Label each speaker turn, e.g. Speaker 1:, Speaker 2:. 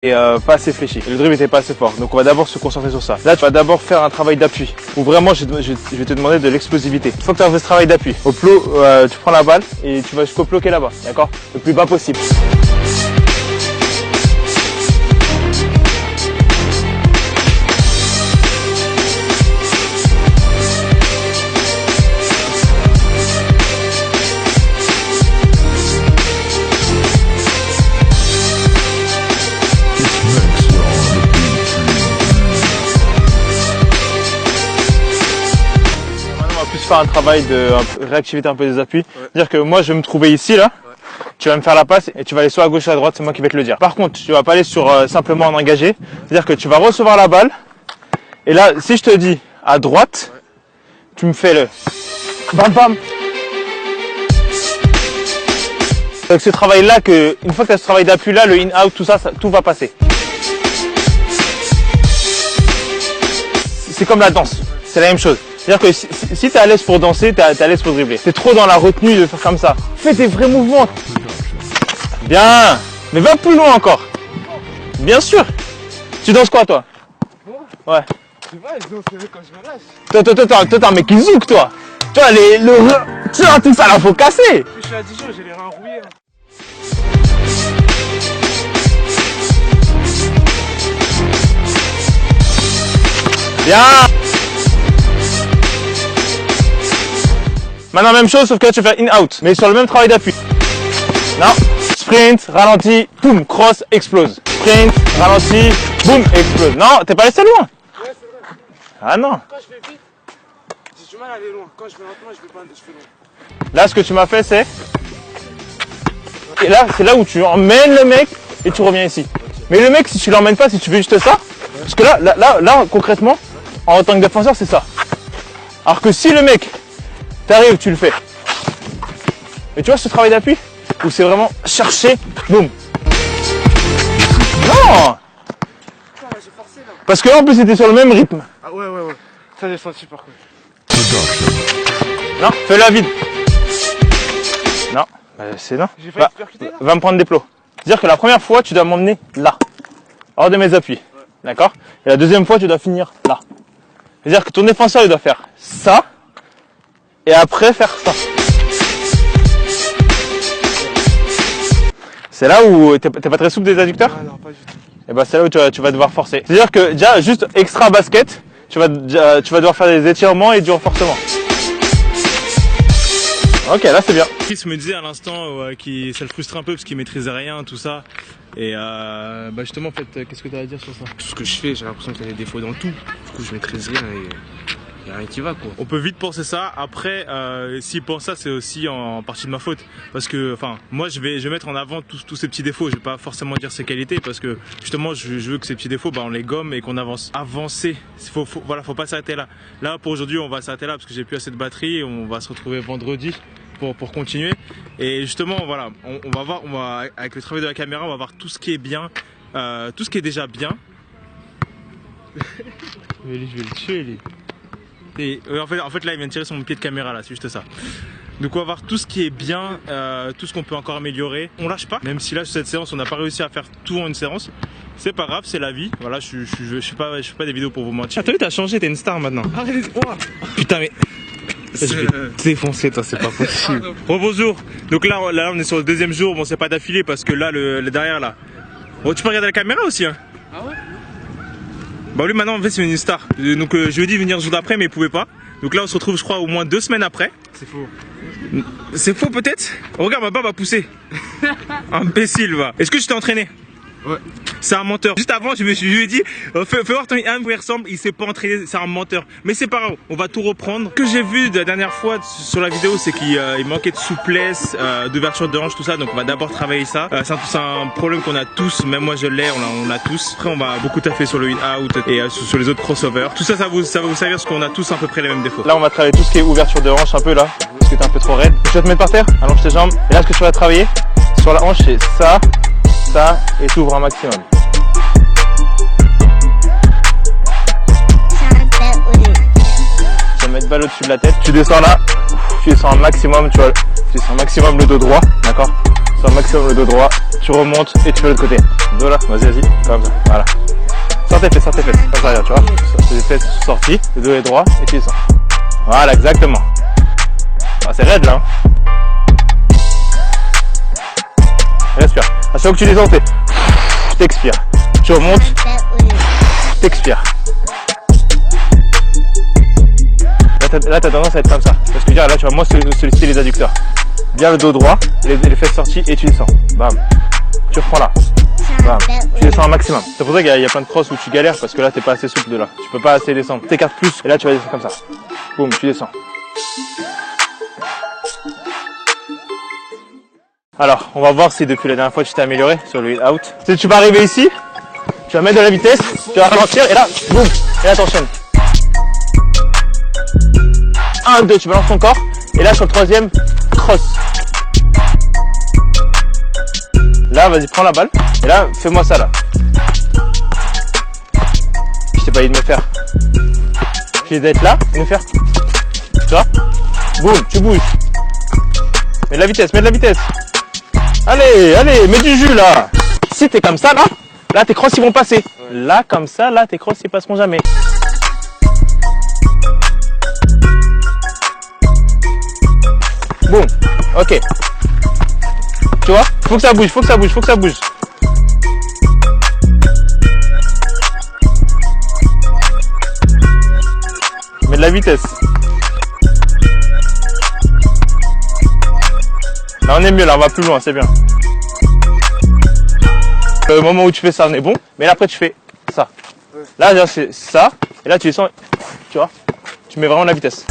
Speaker 1: et pas assez fléchi. Le dribble était pas assez fort. Donc on va d'abord se concentrer sur ça. Là tu vas d'abord faire un travail d'appui. Où vraiment je vais te demander de l'explosivité. Il faut que tu fasses ce travail d'appui. Au plot, tu prends la balle et tu vas jusqu'au ploquer là-bas. D'accord? Le plus bas possible. Faire un travail de réactivité un peu des appuis. C'est-à-dire que moi je vais me trouver ici là, tu vas me faire la passe et tu vas aller soit à gauche soit à droite, c'est moi qui vais te le dire. Par contre, tu vas pas aller sur simplement en engagé, c'est-à-dire que tu vas recevoir la balle et là si je te dis à droite, tu me fais le bam bam. Donc ce travail là, que une fois que tu as ce travail d'appui là, le in-out, tout ça, tout va passer. C'est comme la danse, c'est la même chose. C'est-à-dire que si tu es à l'aise pour danser, tu es à l'aise pour dribbler. Tu es trop dans la retenue de faire comme ça. Fais tes vrais mouvements. Bien. Mais va plus loin encore. Bien sûr. Tu danses quoi toi? Ouais.
Speaker 2: Tu vois, je danse quand je me lâche.
Speaker 1: Toi, t'es un mec qui zouk toi. Tu vois, tu vois, tout ça là, faut casser.
Speaker 2: Je suis à Dijon, j'ai les reins rouillés.
Speaker 1: Bien. Maintenant, même chose, sauf que là, tu vas faire in-out, mais sur le même travail d'appui. Non. Sprint, ralenti, boum, cross, explose. Sprint, ralenti, boum, explose. Non, t'es pas resté loin.
Speaker 2: Ouais, c'est vrai.
Speaker 1: Ah non.
Speaker 2: Quand je vais vite, j'ai du mal à aller loin. Quand je vais lentement, je fais loin.
Speaker 1: Là, ce que tu m'as fait, c'est... Et là, c'est là où tu emmènes le mec et tu reviens ici. Mais le mec, si tu l'emmènes pas, si tu veux juste ça, parce que là, concrètement, en tant que défenseur, c'est ça. Alors que si le mec... T'arrives, tu le fais. Et tu vois ce travail d'appui où c'est vraiment chercher, boum. Non.
Speaker 2: J'ai forcé là.
Speaker 1: Parce que là en plus c'était sur le même rythme.
Speaker 2: Ah ouais. Ça j'ai senti par contre.
Speaker 1: Non, fais-le à vide. Non, c'est non.
Speaker 2: J'ai failli te percuter là.
Speaker 1: Va me prendre des plots. C'est-à-dire que la première fois tu dois m'emmener là, hors de mes appuis. Ouais. D'accord? Et la deuxième fois tu dois finir là. C'est-à-dire que ton défenseur il doit faire ça. Et après faire ça. C'est là où t'es pas très souple des adducteurs?
Speaker 2: Ah non, pas du tout.
Speaker 1: Et bah c'est là où tu vas devoir forcer. C'est-à-dire que déjà juste extra basket, tu vas devoir faire des étirements et du renforcement. Ok, là c'est bien.
Speaker 3: Chris me disait à l'instant que ça le frustrait un peu parce qu'il maîtrisait rien, tout ça. Et bah justement en fait, qu'est-ce que tu as à dire sur ça?
Speaker 4: Tout ce que je fais, j'ai l'impression qu'il y a des défauts dans tout. Du coup je maîtrise rien et y a rien qui va quoi.
Speaker 3: On peut vite penser ça. Après, s'il pense ça, c'est aussi en partie de ma faute. Parce que, enfin, moi je vais mettre en avant tous ces petits défauts. Je vais pas forcément dire ses qualités parce que justement je veux que ces petits défauts, bah, on les gomme et qu'on avance. Avancer. Voilà, faut pas s'arrêter là. Là pour aujourd'hui, on va s'arrêter là parce que j'ai plus assez de batterie. Et on va se retrouver vendredi pour continuer. Et justement, voilà, on va voir, avec le travail de la caméra, on va voir tout ce qui est bien, tout ce qui est déjà bien.
Speaker 1: Mais lui, je vais le tuer lui.
Speaker 3: Et en fait là il vient de tirer sur mon pied de caméra là, c'est juste ça. Donc on va voir tout ce qui est bien, tout ce qu'on peut encore améliorer. On lâche pas, même si là sur cette séance on n'a pas réussi à faire tout en une séance. C'est pas grave, c'est la vie. Voilà, je fais pas des vidéos pour vous mentir. Ah t'as vu, t'as changé, t'es une star maintenant.
Speaker 2: Arrête-moi.
Speaker 3: Putain mais... Je vais te défoncer toi, c'est pas possible. Bonjour. Donc là on est sur le deuxième jour, bon c'est pas d'affilée parce que là le derrière là. Bon tu peux regarder la caméra aussi hein.
Speaker 2: Ah ouais?
Speaker 3: Bah lui maintenant en fait c'est une star. Donc je lui ai dit venir le jour d'après mais il pouvait pas. Donc là on se retrouve je crois au moins 2 semaines après.
Speaker 2: C'est faux.
Speaker 3: C'est faux peut-être? Regarde ma barbe a poussé. Imbécile va. Est-ce que tu t'es entraîné?
Speaker 4: Ouais.
Speaker 3: C'est un menteur. Juste avant, je lui ai dit, fais voir ton âme où il ressemble, il s'est pas entraîné, c'est un menteur. Mais c'est pas grave, on va tout reprendre. Ce que j'ai vu de la dernière fois sur la vidéo, c'est qu'il manquait de souplesse, d'ouverture de hanche, tout ça. Donc on va d'abord travailler ça. C'est un problème qu'on a tous, même moi je l'ai, on l'a tous. Après on va beaucoup taffer sur le in-out et sur les autres crossovers. Tout ça, ça va vous servir parce qu'on a tous à peu près les mêmes défauts.
Speaker 1: Là on va travailler tout ce qui est ouverture de hanche un peu là, parce que t'es un peu trop raide. Tu vas te mettre par terre, allonge tes jambes. Et là ce que tu vas travailler sur la hanche c'est ça, et t'ouvres un maximum. Tu vas mettre balle au-dessus de la tête, tu descends là, tu descends un maximum, tu descends un maximum le dos droit, d'accord? Sur un maximum le dos droit, tu remontes et tu fais l'autre côté. Dos là, vas-y, comme ça, voilà. Sors tes fesses, comme ça, regarde, tu vois. Les fesses sont sorties, le dos est droit et tu descends. Voilà, exactement. Ah, c'est raide là. Hein. Respire. À chaque fois que tu descends, t'expires. Tu remontes, t'expires. Là, t'as tendance à être comme ça. Parce que là, tu vas moins solliciter les adducteurs. Bien le dos droit, les fesses sorties et tu descends. Bam. Tu reprends là. Bam. Tu descends un maximum. C'est pour ça qu'il y a plein de crosses où tu galères parce que là, t'es pas assez souple de là. Tu peux pas assez descendre. T'écartes plus et là, tu vas descendre comme ça. Boum, tu descends. Alors, on va voir si depuis la dernière fois tu t'es amélioré sur le hit out. Si tu vas arriver ici, tu vas mettre de la vitesse, tu vas ralentir et là, boum, et là t'enchaînes. 1, 2, tu balances ton corps et là sur le troisième, cross. Là, vas-y, prends la balle et là, fais-moi ça là. Je t'ai pas dit de me faire. Je vais d'être là et me faire. Tu vois? Boum, tu bouges. Mets de la vitesse, mets de la vitesse. Allez, mets du jus là. Si t'es comme ça là tes crosses ils vont passer. Là comme ça, là tes crosses ils passeront jamais. Boum, ok. Tu vois, faut que ça bouge. Mets de la vitesse. Là on est mieux, là on va plus loin, c'est bien. Le moment où tu fais ça on est bon, mais là après tu fais ça. Là c'est ça, et là tu descends, tu vois, tu mets vraiment la vitesse.